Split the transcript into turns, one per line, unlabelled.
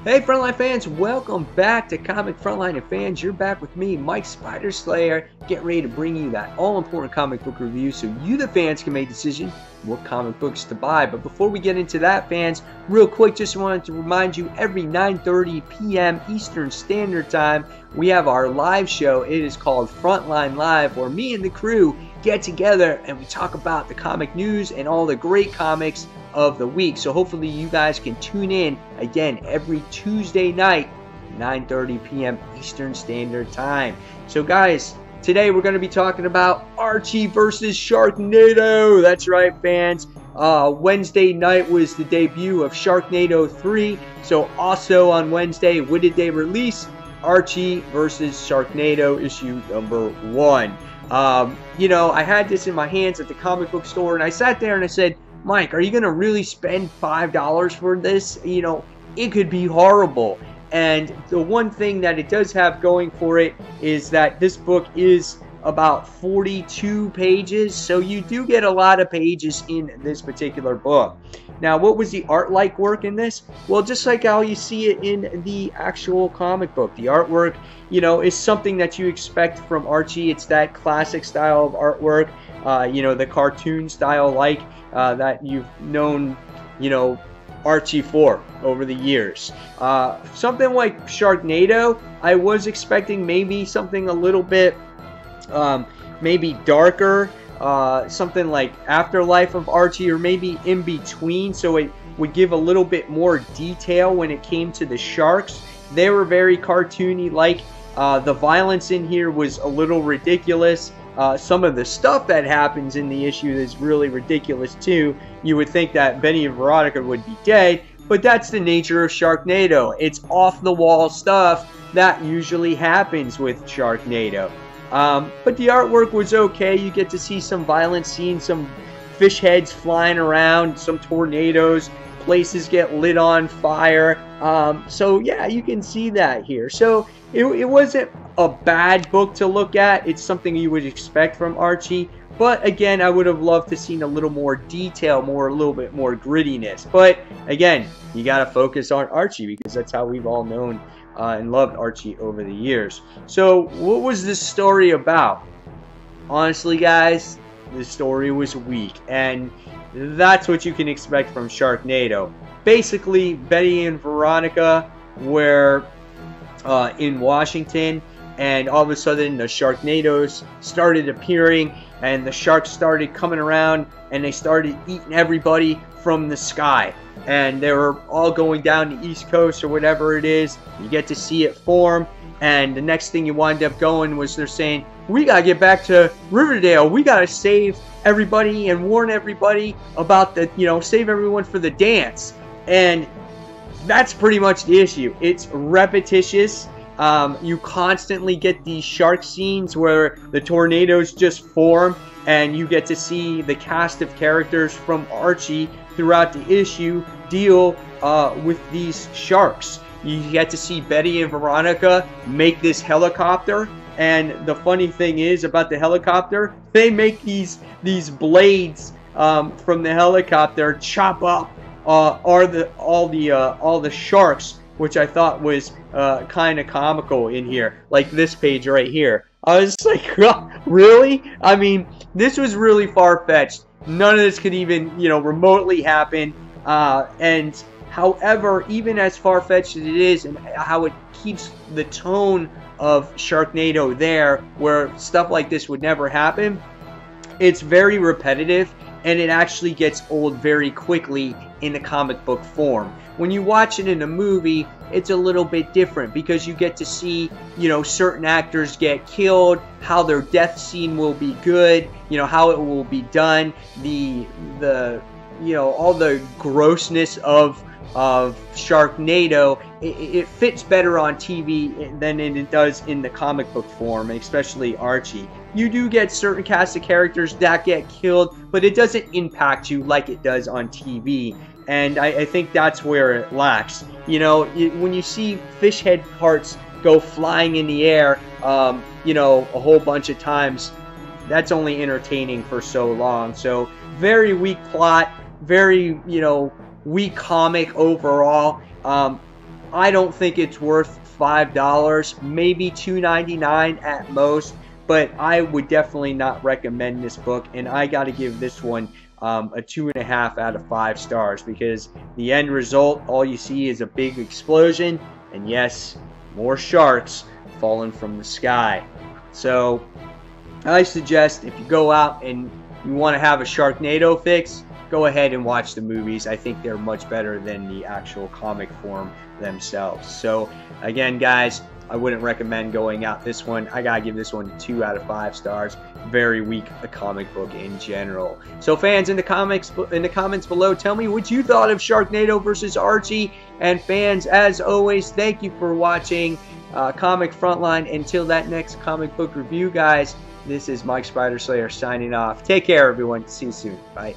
Hey Frontline fans, welcome back to Comic Frontline and fans. You're back with me, Mike Spider Slayer, getting ready to bring you that all-important comic book review so you the fans can make a decision what comic books to buy. But before we get into that, fans, real quick, just wanted to remind you, every 9:30 p.m. Eastern Standard Time, we have our live show. It is called Frontline Live, where me and the crew get together and we talk about the comic news and all the great comics of the week. So hopefully you guys can tune in again every Tuesday night, 9:30 p.m. Eastern Standard Time. So guys, today we're going to be talking about Archie versus Sharknado. That's right, fans. Wednesday night was the debut of Sharknado 3. So also on Wednesday, what did they release? Archie versus Sharknado issue number 1. You know, I had this in my hands at the comic book store, and I sat there and I said, Mike, are you going to really spend $5 for this? You know, it could be horrible. And the one thing that it does have going for it is that this book is about 42 pages, so you do get a lot of pages in this particular book. Now, what was the art-like work in this? Well, just like how you see it in the actual comic book. The artwork, you know, is something that you expect from Archie. It's that classic style of artwork, you know, the cartoon style like that you've known, you know, Archie for over the years. Something like Sharknado, I was expecting maybe something a little bit maybe darker, something like Afterlife of Archie, or maybe in between, so it would give a little bit more detail when it came to the sharks. They were very cartoony like. The violence in here was a little ridiculous. Some of the stuff that happens in the issue is really ridiculous too. You would think that Betty and Veronica would be dead, but that's the nature of Sharknado. It's off-the-wall stuff that usually happens with Sharknado. But the artwork was okay. You get to see some violent scenes, some fish heads flying around, some tornadoes, places get lit on fire. So yeah, you can see that here. So it wasn't a bad book to look at. It's something you would expect from Archie. But again, I would have loved to seen a little more detail, a little bit more grittiness. But again, you got to focus on Archie because that's how we've all known and loved Archie over the years. So what was this story about? Honestly, guys, the story was weak. And that's what you can expect from Sharknado. Basically, Betty and Veronica were in Washington, and all of a sudden the Sharknadoes started appearing, and the sharks started coming around, and they started eating everybody from the sky. And they were all going down the East Coast or whatever it is. You get to see it form, and the next thing you wind up going was they're saying, we gotta get back to Riverdale. We gotta save everybody and warn everybody about the, you know, save everyone for the dance. And that's pretty much the issue. It's repetitious. You constantly get these shark scenes where the tornadoes just form, and you get to see the cast of characters from Archie throughout the issue deal with these sharks. You get to see Betty and Veronica make this helicopter, and the funny thing is about the helicopter, they make these blades from the helicopter chop up all the sharks, which I thought was kind of comical in here, like this page right here. I was like, really? I mean, this was really far-fetched. None of this could even, you know, remotely happen. And however, even as far-fetched as it is, and how it keeps the tone of Sharknado there, where stuff like this would never happen, it's very repetitive, and it actually gets old very quickly in the comic book form. When you watch it in a movie, it's a little bit different because you get to see, you know, certain actors get killed, how their death scene will be good, you know, how it will be done, the you know, all the grossness of Sharknado. It fits better on TV than it does in the comic book form, especially Archie. You do get certain cast of characters that get killed, but it doesn't impact you like it does on TV. And I think that's where it lacks. You know, when you see fish head parts go flying in the air, you know, a whole bunch of times. That's only entertaining for so long. So very weak plot, very, you know, weak comic overall. I don't think it's worth $5, maybe $2.99 at most, but I would definitely not recommend this book, and I got to give this one a 2.5 out of 5 stars, because the end result, all you see is a big explosion, and yes, more sharks falling from the sky. So I suggest if you go out and you want to have a Sharknado fix, go ahead and watch the movies. I think they're much better than the actual comic form themselves. So again, guys, I wouldn't recommend going out this one. I gotta give this one 2 out of 5 stars. Very weak a comic book in general. So fans, in the comments below, tell me what you thought of Sharknado versus Archie. And fans, as always, thank you for watching Comic Frontline. Until that next comic book review, guys, this is Mike Spider Slayer signing off. Take care, everyone. See you soon. Bye.